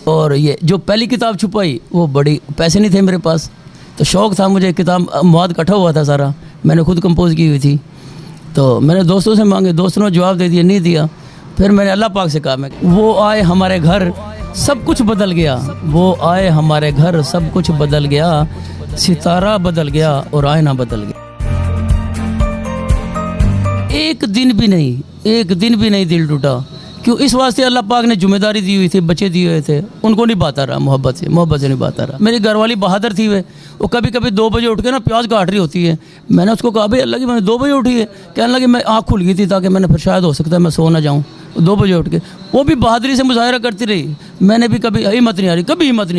اور یہ جو پہلی کتاب چھپائی وہ بڑی پیسے نہیں تھے میرے پاس، تو شوق تھا مجھے، کتاب مواد اکٹھا ہوا تھا سارا، میں نے خود کمپوز کی ہوئی تھی، تو میں نے دوستوں سے مانگے، دوستوں نے جواب دے دیا، نہیں دیا۔ پھر میں نے اللہ پاک سے کہا، میں وہ آئے ہمارے گھر سب کچھ بدل گیا، وہ آئے ہمارے گھر سب کچھ بدل گیا، ستارہ بدل گیا اور آئینہ بدل گیا۔ ایک دن بھی نہیں دل ٹوٹا، کیوں؟ اس واسطے اللہ پاک نے ذمہ داری دی ہوئی تھی، بچے دیے ہوئے تھے، ان کو نہیں باتا رہا، محبت سے نہیں باتا رہا۔ میری گھر والی بہادر تھی، وہ کبھی 2 بجے اٹھ کے نا پیاز کاٹ رہی ہوتی ہے، میں نے اس کو کہا بھائی اللہ کی میں نے 2 بجے اٹھی ہے، کہنے لگی میں آنکھ کھل گئی تھی تاکہ میں نے پھر شاید ہو سکتا ہے میں سو نہ جاؤں، 2 بجے اٹھ کے وہ بھی بہادری سے مظاہرہ کرتی رہی، میں نے بھی کبھی ہمت نہیں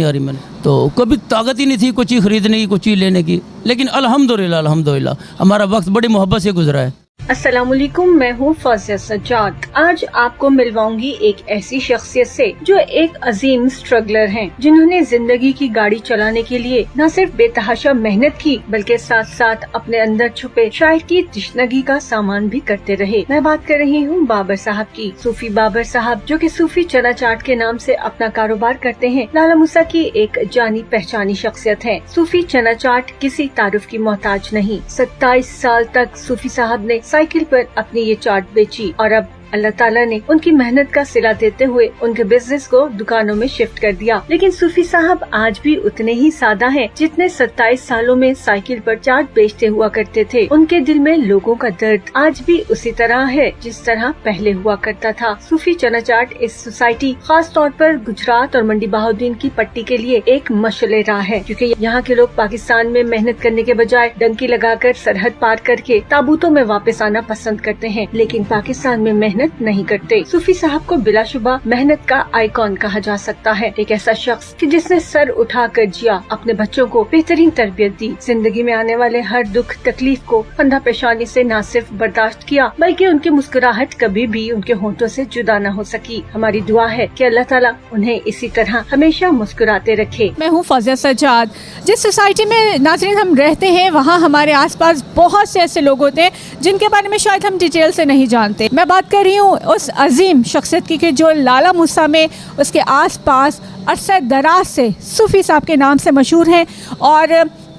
آ رہی میں نے تو کبھی طاقت ہی نہیں تھی کوئی چیز خریدنے کی، کوئی چیز لینے کی، لیکن الحمدللہ ہمارا وقت بڑی محبت سے گزرا ہے۔ السلام علیکم، میں ہوں فوزیہ سجاد۔ آج آپ کو ملواؤں گی ایک ایسی شخصیت سے جو ایک عظیم اسٹرگلر ہیں، جنہوں نے زندگی کی گاڑی چلانے کے لیے نہ صرف بے تحاشا محنت کی بلکہ ساتھ ساتھ اپنے اندر چھپے شاعر کی تشنگی کا سامان بھی کرتے رہے۔ میں بات کر رہی ہوں بابر صاحب کی، صوفی بابر صاحب، جو کہ صوفی چنا چاٹ کے نام سے اپنا کاروبار کرتے ہیں۔ لالا موسیٰ کی ایک جانی پہچانی شخصیت ہے۔ صوفی چنا چاٹ کسی تعارف کی محتاج نہیں۔ 27 سال تک صوفی صاحب نے سائیکل پر اپنی یہ چاٹ بیچی اور اب اللہ تعالیٰ نے ان کی محنت کا صلہ دیتے ہوئے ان کے بزنس کو دکانوں میں شفٹ کر دیا۔ لیکن صوفی صاحب آج بھی اتنے ہی سادہ ہیں جتنے 27 سالوں میں سائیکل پر چاٹ بیچتے ہوا کرتے تھے۔ ان کے دل میں لوگوں کا درد آج بھی اسی طرح ہے جس طرح پہلے ہوا کرتا تھا۔ صوفی چنا چاٹ اس سوسائٹی، خاص طور پر گجرات اور منڈی بہاؤدین کی پٹی کے لیے ایک مشعل راہ ہے، کیونکہ یہاں کے لوگ پاکستان میں محنت کرنے کے بجائے ڈنکی لگا کر سرحد پار کر کے تابوتوں میں واپس آنا پسند کرتے ہیں، لیکن پاکستان میں محنت نہیں کرتے۔ صوفی صاحب کو بلا شبہ محنت کا آئیکن کہا جا سکتا ہے، ایک ایسا شخص کہ جس نے سر اٹھا کر جیا، اپنے بچوں کو بہترین تربیت دی، زندگی میں آنے والے ہر دکھ تکلیف کو کندھا پیشانی سے نہ صرف برداشت کیا بلکہ ان کی مسکراہٹ کبھی بھی ان کے ہونٹوں سے جدا نہ ہو سکی۔ ہماری دعا ہے کہ اللہ تعالیٰ انہیں اسی طرح ہمیشہ مسکراتے رکھے۔ میں ہوں فوزیہ سجاد۔ جس سوسائٹی میں ناظرین ہم رہتے ہیں وہاں ہمارے آس پاس بہت سے ایسے لوگ ہوتے ہیں جن کے بارے میں شاید ہم ڈیٹیل سے نہیں جانتے۔ میں بات کر رہی ہوں اس عظیم شخصیت کی کہ جو لالا موسیٰ میں اس کے آس پاس عرصہ دراز سے صوفی صاحب کے نام سے مشہور ہیں اور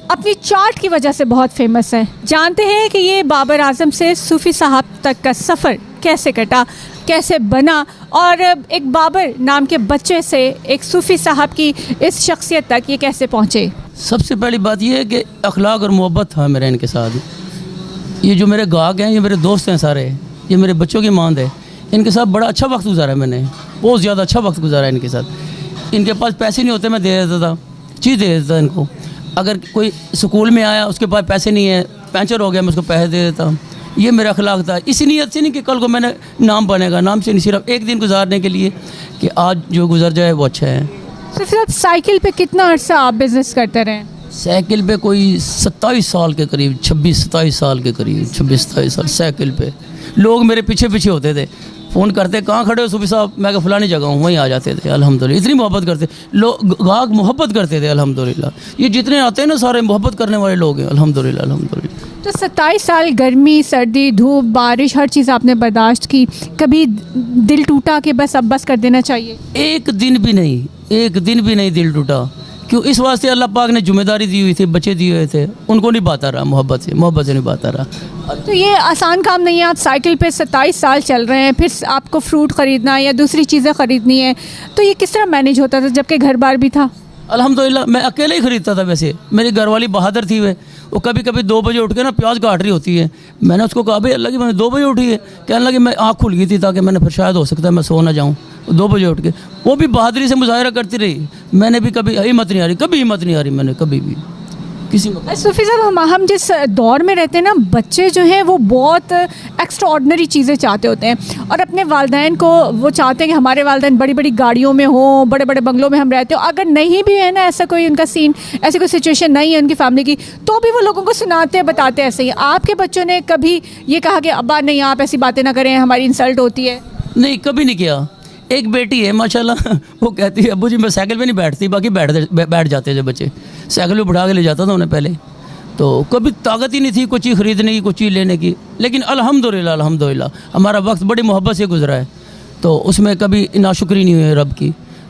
اپنی چاٹ کی وجہ سے بہت فیمس ہیں۔ جانتے ہیں کہ یہ بابر اعظم سے صوفی صاحب تک کا سفر کیسے کٹا، کیسے بنا، اور ایک بابر نام کے بچے سے ایک صوفی صاحب کی اس شخصیت تک یہ کیسے پہنچے۔ سب سے پہلی بات یہ ہے کہ اخلاق اور محبت تھا میرا ان کے ساتھ۔ یہ جو میرے گاہک ہیں، یہ میرے دوست ہیں سارے، یہ میرے بچوں کی ماند ہے، ان کے ساتھ بڑا اچھا وقت گزارا ہے میں نے، بہت زیادہ اچھا وقت گزارا ہے ان کے ساتھ۔ ان کے پاس پیسے نہیں ہوتے، میں دے دیتا تھا، چیز دے دیتا تھا ان کو۔ اگر کوئی سکول میں آیا، اس کے پاس پیسے نہیں ہے، پنچر ہو گیا، میں اس کو پیسے دے دیتا ہوں۔ یہ میرا اخلاق تھا، اسی نیت سے نہیں کہ کل کو میں نے نام بنے گا، نام سے نہیں، صرف ایک دن گزارنے کے لیے کہ آج جو گزر جائے وہ اچھا ہے۔ صوفی صاحب سائیکل پہ کتنا عرصہ آپ بزنس کرتے رہے؟ سائیکل پہ کوئی 27 سال کے قریب، 26-27 سال کے قریب، 26-27 سال سائیکل پہ۔ لوگ میرے پیچھے ہوتے تھے، فون کرتے کہاں کھڑے ہو صوفی صاحب، میں کہ فلانی جگہ ہوں، وہیں آ جاتے تھے۔ الحمدللہ اتنی محبت کرتے لوگ، گاہک محبت کرتے تھے الحمدللہ۔ یہ جتنے آتے ہیں نا سارے محبت کرنے والے لوگ ہیں الحمدللہ۔ تو 27 سال گرمی، سردی، دھوپ، بارش، ہر چیز آپ نے برداشت کی، کبھی دل ٹوٹا کہ بس اب بس کر دینا چاہیے؟ ایک دن بھی نہیں دل ٹوٹا، کیوں؟ اس واسطے اللہ پاک نے ذمہ داری دی ہوئی تھی، بچے دیے ہوئے تھے، ان کو نہیں باتا رہا، محبت سے نہیں باتا رہا۔ تو یہ آسان کام نہیں ہے، آپ سائیکل پہ 27 سال چل رہے ہیں، پھر آپ کو فروٹ خریدنا یا دوسری چیزیں خریدنی ہے، تو یہ کس طرح مینیج ہوتا تھا جبکہ گھر بار بھی تھا؟ الحمدللہ میں اکیلے ہی خریدتا تھا۔ ویسے میری گھر والی بہادر تھی، وہ کبھی 2 بجے اٹھ کے نا پیاز کاٹ رہی ہوتی ہے، میں نے اس کو کہا بھائی اللہ کی میں نے 2 بجے اٹھی ہے، کہنے لگی میں آنکھ کھل گئی تھی تاکہ میں نے پھر شاید ہو سکتا ہے میں سو نہ جاؤں، 2 بجے اٹھ کے وہ بھی بہادری سے مظاہرہ کرتی رہی، میں نے بھی کبھی ہمت نہیں آ رہی میں نے کبھی بھی کسی میں۔ صوفی صاحب ہم جس دور میں رہتے ہیں نا، بچے جو ہیں وہ بہت ایکسٹرا آرڈنری چیزیں چاہتے ہوتے ہیں اور اپنے والدین کو وہ چاہتے ہیں کہ ہمارے والدین بڑی بڑی گاڑیوں میں ہوں، بڑے بڑے بنگلوں میں ہم رہتے ہو، اگر نہیں بھی ہے نا ایسا کوئی ان کا سین، ایسی کوئی سچویشن نہیں ہے ان کی فیملی کی، تو بھی وہ لوگوں کو سناتے بتاتے ایسے ہی۔ آپ کے بچوں نے کبھی یہ کہا کہ ابا نہیں آپ ایسی باتیں نہ کریں، ہماری انسلٹ ہوتی ہے؟ نہیں، کبھی نہیں کیا۔ ایک بیٹی ہے ماشاءاللہ، وہ کہتی ہے ابو جی میں سائیکل پہ نہیں بیٹھتی، باقی بیٹھ جاتے تھے بچے، سائیکل پہ بٹھا کے لے جاتا تھا انہیں پہلے، تو کبھی طاقت ہی نہیں تھی کوئی چیز خریدنے کی، کوئی چیز لینے کی، لیکن الحمدللہ ہمارا وقت بڑی محبت سے گزرا ہے، تو اس میں کبھی ناشکری نہیں ہوئی رب کی۔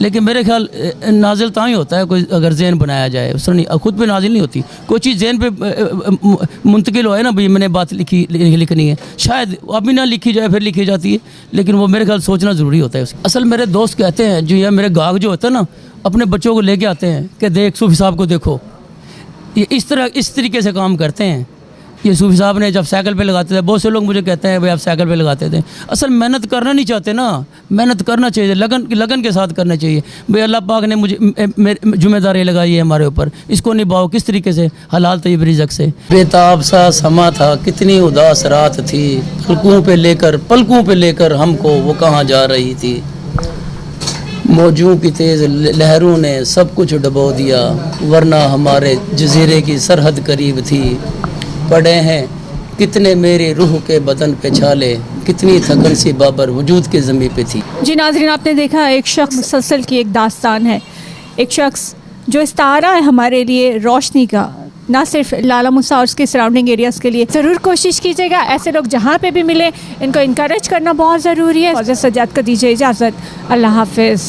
لیکن میرے خیال نازل تاں ہی ہوتا ہے کوئی اگر ذہن بنایا جائے، اس طرح نہیں، خود پہ نازل نہیں ہوتی کوئی چیز ذہن پہ منتقل ہو ہے نا بھئی میں نے بات لکھنی ہے، شاید ابھی نہ لکھی جائے پھر لکھی جاتی ہے، لیکن وہ میرے خیال سوچنا ضروری ہوتا ہے اصل میرے دوست کہتے ہیں جو یہ میرے گاہک جو ہوتا ہے نا اپنے بچوں کو لے کے آتے ہیں کہ دیکھ صوفی صاحب کو دیکھو یہ اس طریقے سے کام کرتے ہیں، یہ صوفی صاحب نے جب سائیکل پہ لگاتے تھے، بہت سے لوگ مجھے کہتے ہیں بھائی آپ سائیکل پہ لگاتے تھے، اصل محنت کرنا نہیں چاہتے نا، محنت کرنا چاہیے، لگن کے ساتھ کرنا چاہیے، بھئی اللہ پاک نے مجھے ذمہ داری لگائی ہے ہمارے اوپر، اس کو نبھاؤ کس طریقے سے حلال طیب رزق سے۔ بےتاب سا سما تھا کتنی اداس رات تھی، پلکوں پہ لے کر ہم کو وہ کہاں جا رہی تھی، موجوں کی تیز لہروں نے سب کچھ ڈبو دیا، ورنہ ہمارے جزیرے کی سرحد قریب تھی، پڑے ہیں کتنے میری روح کے بدن پہ چھالے، کتنی تھکن سی بابر وجود کے زمین پہ تھی۔ جی ناظرین، آپ نے دیکھا ایک شخص مسلسل کی ایک داستان ہے، ایک شخص جو استعارہ ہے ہمارے لیے روشنی کا، نہ صرف لالہ موسیٰ اور اس کے سراؤنڈنگ ایریاز کے لیے۔ ضرور کوشش کیجیے گا ایسے لوگ جہاں پہ بھی ملیں ان کو انکریج کرنا بہت ضروری ہے۔ فوزیہ سجاد کو دیجیے اجازت، اللہ حافظ۔